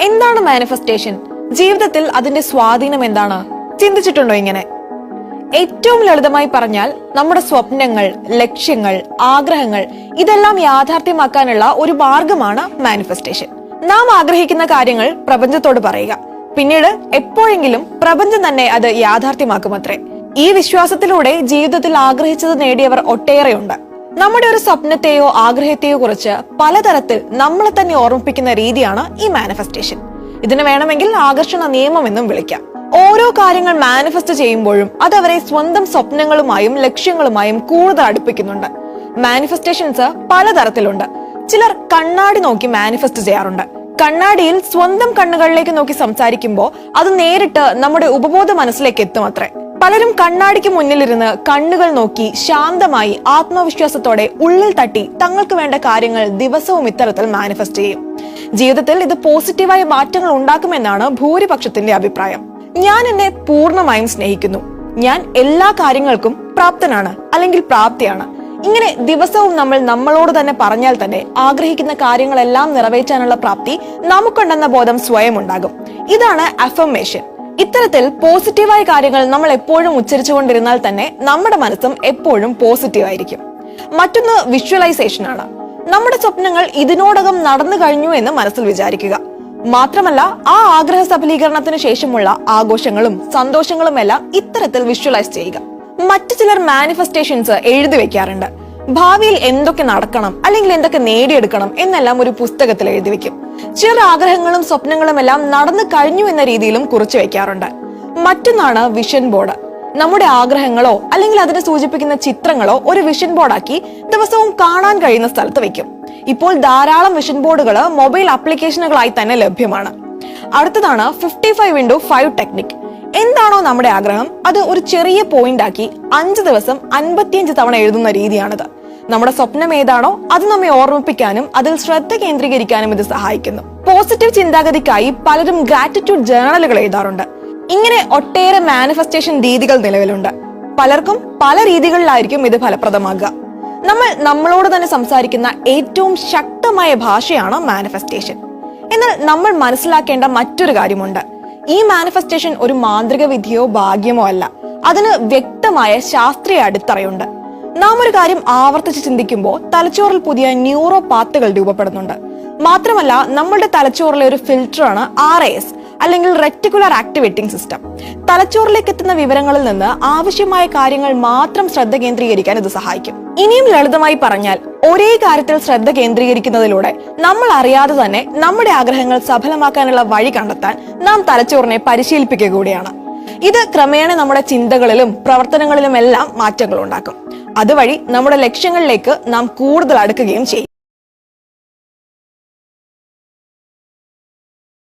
എന്താണ് മാനിഫെസ്റ്റേഷൻ? ജീവിതത്തിൽ അതിന്റെ സ്വാധീനം എന്താണ്? ചിന്തിച്ചിട്ടുണ്ടോ ഇങ്ങനെ? ഏറ്റവും ലളിതമായി പറഞ്ഞാൽ നമ്മുടെ സ്വപ്നങ്ങൾ, ലക്ഷ്യങ്ങൾ, ആഗ്രഹങ്ങൾ ഇതെല്ലാം യാഥാർത്ഥ്യമാക്കാനുള്ള ഒരു മാർഗമാണ് മാനിഫെസ്റ്റേഷൻ. നാം ആഗ്രഹിക്കുന്ന കാര്യങ്ങൾ പ്രപഞ്ചത്തോട് പറയുക, പിന്നീട് എപ്പോഴെങ്കിലും പ്രപഞ്ചം തന്നെ അത് യാഥാർത്ഥ്യമാക്കുമത്രേ. ഈ വിശ്വാസത്തിലൂടെ ജീവിതത്തിൽ ആഗ്രഹിച്ചത് നേടിയവർ ഒട്ടേറെയുണ്ട്. നമ്മുടെ ഒരു സ്വപ്നത്തെയോ ആഗ്രഹത്തെയോ കുറിച്ച് പലതരത്തിൽ നമ്മളെ തന്നെ ഓർമ്മിപ്പിക്കുന്ന രീതിയാണ് ഈ മാനിഫെസ്റ്റേഷൻ. ഇതിന് വേണമെങ്കിൽ ആകർഷണ നിയമം എന്നും വിളിക്കാം. ഓരോ കാര്യങ്ങൾ മാനിഫെസ്റ്റ് ചെയ്യുമ്പോഴും അത് അവരെ സ്വന്തം സ്വപ്നങ്ങളുമായും ലക്ഷ്യങ്ങളുമായും കൂടുതൽ അടുപ്പിക്കുന്നുണ്ട്. മാനിഫെസ്റ്റേഷൻസ് പലതരത്തിലുണ്ട്. ചിലർ കണ്ണാടി നോക്കി മാനിഫെസ്റ്റ് ചെയ്യാറുണ്ട്. കണ്ണാടിയിൽ സ്വന്തം കണ്ണുകളിലേക്ക് നോക്കി സംസാരിക്കുമ്പോൾ അത് നേരിട്ട് നമ്മുടെ ഉപബോധ മനസ്സിലേക്ക് എത്തും അത്രേ. പലരും കണ്ണാടിക്ക് മുന്നിലിരുന്ന് കണ്ണുകൾ നോക്കി ശാന്തമായി ആത്മവിശ്വാസത്തോടെ ഉള്ളിൽ തട്ടി തങ്ങൾക്ക് വേണ്ട കാര്യങ്ങൾ ദിവസവും ഇത്തരത്തിൽ മാനിഫെസ്റ്റ് ചെയ്യും. ജീവിതത്തിൽ ഇത് പോസിറ്റീവായ മാറ്റങ്ങൾ ഉണ്ടാക്കുമെന്നാണ് ഭൂരിപക്ഷത്തിന്റെ അഭിപ്രായം. ഞാൻ എന്നെ പൂർണ്ണമായും സ്നേഹിക്കുന്നു, ഞാൻ എല്ലാ കാര്യങ്ങൾക്കും പ്രാപ്തനാണ് അല്ലെങ്കിൽ പ്രാപ്തിയാണ്. ഇങ്ങനെ ദിവസവും നമ്മൾ നമ്മളോട് തന്നെ പറഞ്ഞാൽ തന്നെ ആഗ്രഹിക്കുന്ന കാര്യങ്ങളെല്ലാം നിറവേറ്റാനുള്ള പ്രാപ്തി നമുക്കുണ്ടെന്ന ബോധം സ്വയം ഉണ്ടാകും. ഇതാണ് അഫർമേഷൻ. ഇത്തരത്തിൽ പോസിറ്റീവായ കാര്യങ്ങൾ നമ്മൾ എപ്പോഴും ഉച്ചരിച്ചുകൊണ്ടിരുന്നാൽ തന്നെ നമ്മുടെ മനസ്സും എപ്പോഴും പോസിറ്റീവായിരിക്കും. മറ്റൊന്ന് വിഷ്വലൈസേഷൻ ആണ്. നമ്മുടെ സ്വപ്നങ്ങൾ ഇതിനോടകം നടന്നു കഴിഞ്ഞു എന്ന് മനസ്സിൽ വിചാരിക്കുക. മാത്രമല്ല ആ ആഗ്രഹ സഫലീകരണത്തിന് ശേഷമുള്ള ആഘോഷങ്ങളും സന്തോഷങ്ങളും എല്ലാം ഇത്തരത്തിൽ വിഷ്വലൈസ് ചെയ്യുക. മറ്റു ചിലർ മാനിഫെസ്റ്റേഷൻസ് എഴുതി വെക്കാറുണ്ട്. ഭാവിയിൽ എന്തൊക്കെ നടക്കണം അല്ലെങ്കിൽ എന്തൊക്കെ നേടിയെടുക്കണം എന്നെല്ലാം ഒരു പുസ്തകത്തിൽ എഴുതി വെക്കും. ചിലർ ആഗ്രഹങ്ങളും സ്വപ്നങ്ങളും എല്ലാം നടന്നു കഴിഞ്ഞു എന്ന രീതിയിലും കുറിച്ചു വെക്കാറുണ്ട്. മറ്റൊന്നാണ് വിഷൻ ബോർഡ്. നമ്മുടെ ആഗ്രഹങ്ങളോ അല്ലെങ്കിൽ അതിനെ സൂചിപ്പിക്കുന്ന ചിത്രങ്ങളോ ഒരു വിഷൻ ബോർഡാക്കി ദിവസവും കാണാൻ കഴിയുന്ന സ്ഥലത്ത് വെക്കും. ഇപ്പോൾ ധാരാളം വിഷൻ ബോർഡുകൾ മൊബൈൽ ആപ്ലിക്കേഷനുകളായി തന്നെ ലഭ്യമാണ്. അടുത്തതാണ് 55x5 ടെക്നിക്. എന്താണോ നമ്മുടെ ആഗ്രഹം അത് ഒരു ചെറിയ പോയിന്റ് ആക്കി 5 ദിവസം 55 തവണ എഴുതുന്ന രീതിയാണിത്. നമ്മുടെ സ്വപ്നം ഏതാണോ അത് നമ്മെ ഓർമ്മിപ്പിക്കാനും അതിൽ ശ്രദ്ധ കേന്ദ്രീകരിക്കാനും ഇത് സഹായിക്കുന്നു. പോസിറ്റീവ് ചിന്താഗതിക്കായി പലരും ഗ്രാറ്റിറ്റ്യൂഡ് ജേർണലുകൾ എഴുതാറുണ്ട്. ഇങ്ങനെ ഒട്ടേറെ മാനിഫെസ്റ്റേഷൻ രീതികൾ നിലവിലുണ്ട്. പലർക്കും പല രീതികളിലായിരിക്കും ഇത് ഫലപ്രദമാകുക. നമ്മൾ നമ്മളോട് തന്നെ സംസാരിക്കുന്ന ഏറ്റവും ശക്തമായ ഭാഷയാണ് മാനിഫെസ്റ്റേഷൻ. എന്നാൽ നമ്മൾ മനസ്സിലാക്കേണ്ട മറ്റൊരു കാര്യമുണ്ട്. ഈ മാനിഫെസ്റ്റേഷൻ ഒരു മാന്ത്രിക വിധിയോ ഭാഗ്യമോ അല്ല. അതിന് വ്യക്തമായ ശാസ്ത്രീയ അടിത്തറയുണ്ട്. നാം ഒരു കാര്യം ആവർത്തിച്ച് ചിന്തിക്കുമ്പോൾ തലച്ചോറിൽ പുതിയ ന്യൂറോ പാത്തുകൾ രൂപപ്പെടുന്നുണ്ട്. മാത്രമല്ല നമ്മളുടെ തലച്ചോറിലെ ഒരു ഫിൽറ്ററാണ് RAS അല്ലെങ്കിൽ റെറ്റിക്കുലർ ആക്ടിവേറ്റിംഗ് സിസ്റ്റം. തലച്ചോറിലേക്ക് എത്തുന്ന വിവരങ്ങളിൽ നിന്ന് ആവശ്യമായ കാര്യങ്ങൾ മാത്രം ശ്രദ്ധ കേന്ദ്രീകരിക്കാൻ ഇത് സഹായിക്കും. ഇനിയും ലളിതമായി പറഞ്ഞാൽ ഒരേ കാര്യത്തിൽ ശ്രദ്ധ കേന്ദ്രീകരിക്കുന്നതിലൂടെ നമ്മൾ അറിയാതെ തന്നെ നമ്മുടെ ആഗ്രഹങ്ങൾ സഫലമാക്കാനുള്ള വഴി കണ്ടെത്താൻ നാം തലച്ചോറിനെ പരിശീലിപ്പിക്കുക കൂടിയാണ്. ഇത് ക്രമേണ നമ്മുടെ ചിന്തകളിലും പ്രവർത്തനങ്ങളിലും എല്ലാം മാറ്റങ്ങൾ ഉണ്ടാക്കും. അതുവഴി നമ്മുടെ ലക്ഷ്യങ്ങളിലേക്ക് നാം കൂടുതൽ അടുക്കുകയും ചെയ്യും.